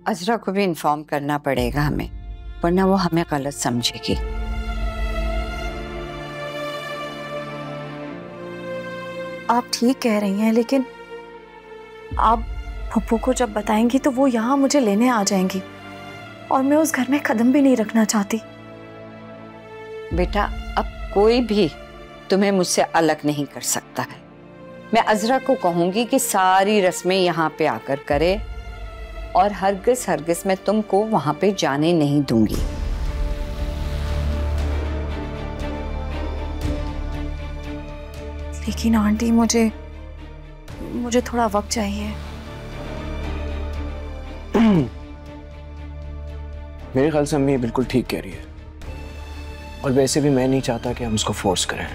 अजरा को भी इन्फॉर्म करना पड़ेगा हमें, वरना वो हमें गलत समझेगी। आप ठीक कह रही हैं, लेकिन आप फूफू को जब बताएंगी तो वो यहाँ मुझे लेने आ जाएंगी और मैं उस घर में कदम भी नहीं रखना चाहती। बेटा, अब कोई भी तुम्हें मुझसे अलग नहीं कर सकता है। मैं अजरा को कहूंगी कि सारी रस्में यहाँ पे आकर करे और हरगिज मैं तुमको वहां पे जाने नहीं दूंगी। लेकिन आंटी, मुझे थोड़ा वक्त चाहिए। मेरे ख्याल से अम्मी बिल्कुल ठीक कह रही है, और वैसे भी मैं नहीं चाहता कि हम उसको फोर्स करें।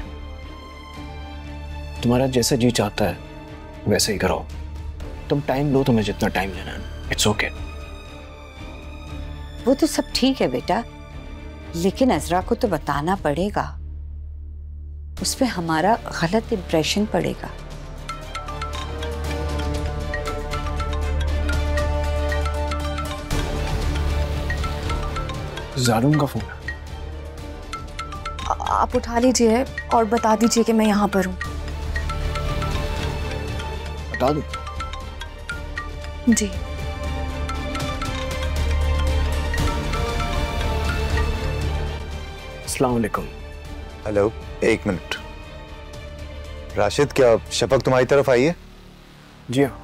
तुम्हारा जैसा जी चाहता है वैसे ही करो। तुम टाइम लो, तुम्हें जितना टाइम लेना है। It's okay. वो तो सब ठीक है बेटा, लेकिन अजरा को तो बताना पड़ेगा, उस पे हमारा गलत इंप्रेशन पड़ेगा। ज़ारून का फोन है। आप उठा लीजिए और बता दीजिए कि मैं यहाँ पर हूँ। बता दूँ? जी। अस्सलाम वालेकुम। हेलो, एक मिनट। राशिद, क्या शफक तुम्हारी तरफ आई है? जी हाँ।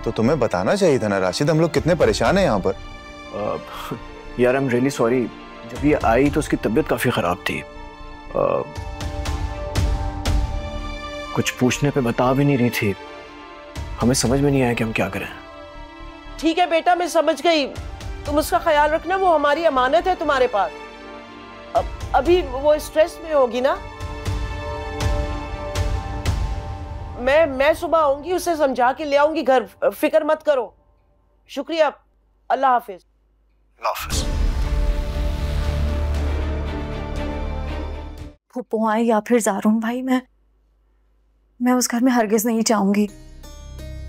तो तुम्हें बताना चाहिए था ना राशिद, हम लोग कितने परेशान हैं यहाँ पर। यार, आई एम रियली सॉरी। जब ये आई तो उसकी तबीयत काफ़ी ख़राब थी। कुछ पूछने पे बता भी नहीं रही थी। हमें समझ में नहीं आया कि हम क्या करें। ठीक है बेटा, मैं समझ गई। तुम उसका ख्याल रखना, वो हमारी अमानत है तुम्हारे पास। अभी वो स्ट्रेस में होगी ना। मैं सुबह आऊंगी, उसे समझा के ले आऊंगी घर। फिक्र मत करो। शुक्रिया। अल्लाह हाफिज। अल्लाह हाफिज। फूफू आए या फिर ज़ारून भाई, मैं उस घर में हरगिज नहीं जाऊंगी।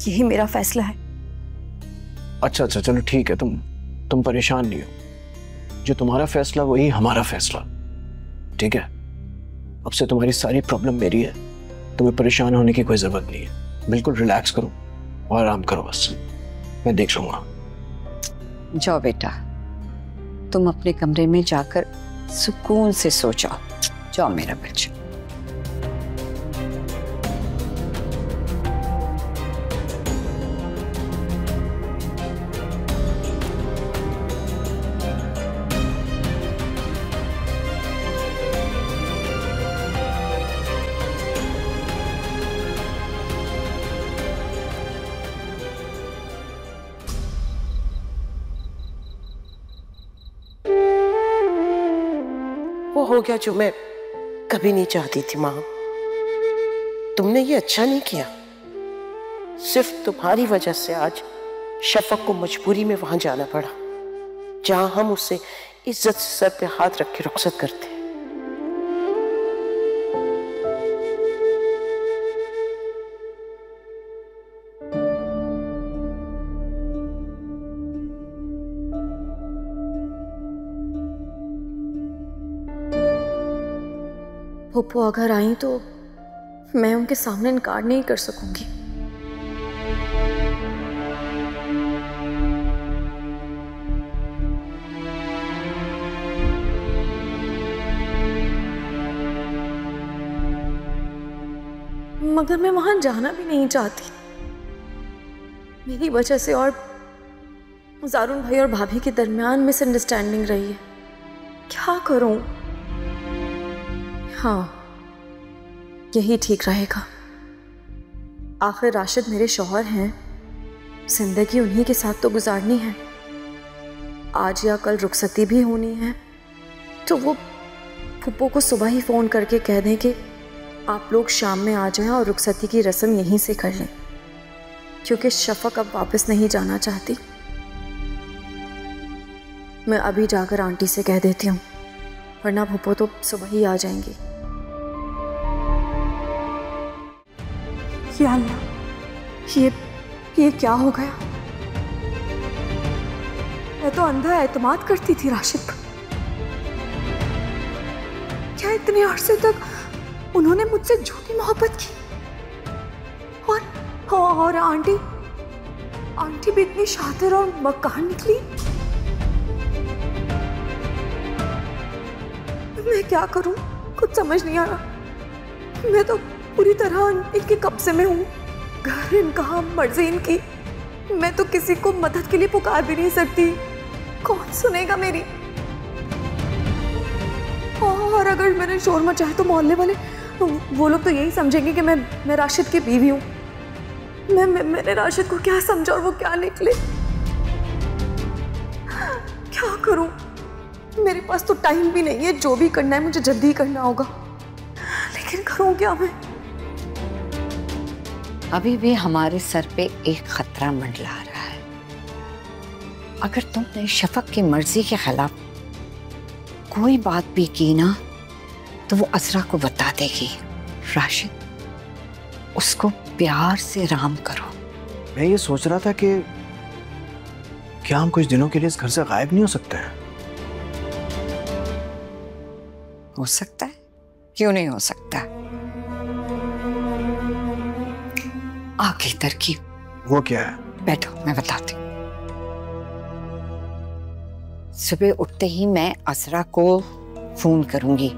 यही मेरा फैसला है। अच्छा, चलो ठीक है। तुम परेशान नहीं हो। जो तुम्हारा फैसला वही हमारा फैसला। ठीक है? अब से तुम्हारी सारी प्रॉब्लम मेरी है। तुम्हें परेशान होने की कोई जरूरत नहीं है। बिल्कुल रिलैक्स करो और आराम करो, बस मैं देख लूंगा। जाओ बेटा, तुम अपने कमरे में जाकर सुकून से सो जाओ। जाओ मेरा बच्चा। वो हो गया जो मैं कभी नहीं चाहती थी। माँ, तुमने ये अच्छा नहीं किया। सिर्फ तुम्हारी वजह से आज शफक को मजबूरी में वहां जाना पड़ा, जहां हम उसे इज्जत से सर पे हाथ रख के रुखसत करते। फूफू अगर आई तो मैं उनके सामने इनकार नहीं कर सकूंगी। मगर मैं वहां जाना भी नहीं चाहती। मेरी वजह से और ज़ारून भाई और भाभी के दरमियान मिसअंडरस्टैंडिंग रही है। क्या करूं? हाँ, यही ठीक रहेगा। आखिर राशिद मेरे शौहर हैं, जिंदगी उन्हीं के साथ तो गुजारनी है। आज या कल रुखसती भी होनी है, तो वो फूफो को सुबह ही फ़ोन करके कह दें कि आप लोग शाम में आ जाएं और रुखसती की रस्म यहीं से कर लें, क्योंकि शफक अब वापस नहीं जाना चाहती। मैं अभी जाकर आंटी से कह देती हूँ, वरना फूफो तो सुबह ही आ जाएंगी। या अल्लाह, ये क्या हो गया? मैं तो अंधा एतमाद करती थी राशिद पर। क्या इतने अरसे तक उन्होंने मुझसे झूठी मोहब्बत की? और आंटी भी इतनी शातिर और मक्कार निकली। मैं क्या करूं, कुछ समझ नहीं आ रहा। मैं तो पूरी तरह इनके कब्जे में हूं। घर इनका, मर्जी इनकी। मैं तो किसी को मदद के लिए पुकार भी नहीं सकती। कौन सुनेगा मेरी? और अगर मैंने शोर मचाया तो मोहल्ले वाले, वो लोग तो यही समझेंगे कि मैं राशिद की बीवी हूँ। मैंने राशिद को क्या समझा और वो क्या निकले? क्या करूं? मेरे पास तो टाइम भी नहीं है। जो भी करना है मुझे जल्दी करना होगा, लेकिन करूं क्या मैं? अभी भी हमारे सर पे एक खतरा मंडला रहा है। अगर तुमने शफक की मर्जी के खिलाफ कोई बात भी की ना, तो वो अज़रा को बता देगी। राशिद, उसको प्यार से राम करो। मैं ये सोच रहा था कि क्या हम कुछ दिनों के लिए इस घर से गायब नहीं हो सकते हैं? हो सकता है, क्यों नहीं हो सकता? आगे तरकीब। वो क्या है? बैठो, मैं बताती हूँ। सुबह उठते ही मैं अज़रा को फोन करूंगी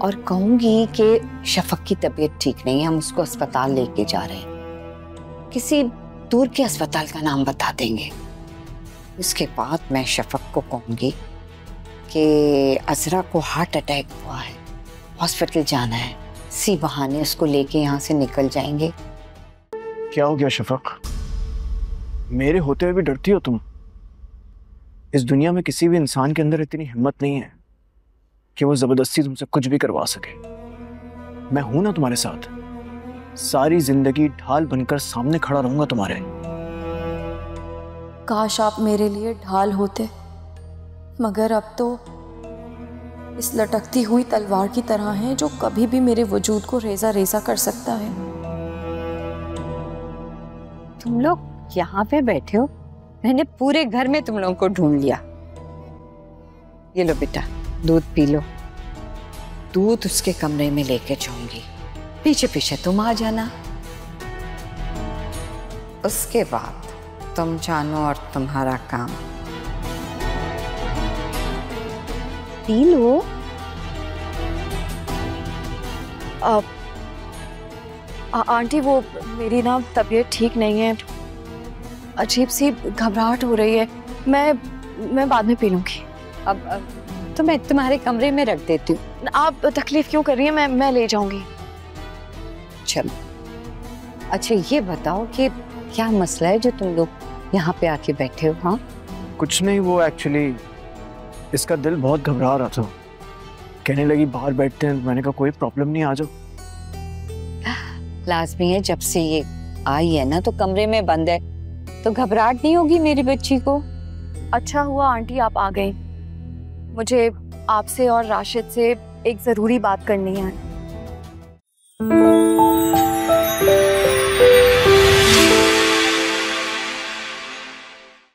और कहूंगी कि शफक की तबीयत ठीक नहीं है, हम उसको अस्पताल लेके जा रहे हैं। किसी दूर के अस्पताल का नाम बता देंगे। उसके बाद मैं शफक को कहूंगी कि अज़रा को हार्ट अटैक हुआ है, हॉस्पिटल जाना है। इसी बहाने उसको लेके यहाँ से निकल जाएंगे। क्या हो गया शफक? मेरे होते हुए भी डरती हो तुम? इस दुनिया में किसी भी इंसान के अंदर इतनी हिम्मत नहीं है कि वो जबरदस्ती तुमसे कुछ भी करवा सके। मैं हूं ना तुम्हारे साथ। सारी जिंदगी ढाल बनकर सामने खड़ा रहूंगा तुम्हारे। काश आप मेरे लिए ढाल होते, मगर अब तो इस लटकती हुई तलवार की तरह हैं जो कभी भी मेरे वजूद को रेजा रेजा कर सकता है। तुम लोग यहाँ पे बैठे हो, मैंने पूरे घर में तुम लोगों को ढूंढ लिया। ये लो बेटा, दूध पी लो। दूध उसके कमरे में लेके जाऊंगी, पीछे पीछे तुम आ जाना। उसके बाद तुम जानो और तुम्हारा काम। P low. आंटी, वो मेरी ना तबीयत ठीक नहीं है, अजीब सी घबराहट हो रही है। मैं बाद में पी लूंगी। अब तो मैं तुम्हारे कमरे में रख देती हूँ। आप तकलीफ क्यों कर रही हैं? मैं ले जाऊंगी। चलो। अच्छा ये बताओ कि क्या मसला है जो तुम लोग यहाँ पे आके बैठे हो? हाँ कुछ नहीं, वो एक्चुअली इसका दिल बहुत घबरा रहा था। कहने लगी बाहर बैठते हैं। मैंने कहा कोई प्रॉब्लम नहीं, आ जाओ। लाजमी है, जब से ये आई है ना तो कमरे में बंद है, तो घबराहट नहीं होगी मेरी बच्ची को। अच्छा हुआ आंटी आप आ गई। मुझे आपसे और राशिद से एक जरूरी बात करनी है।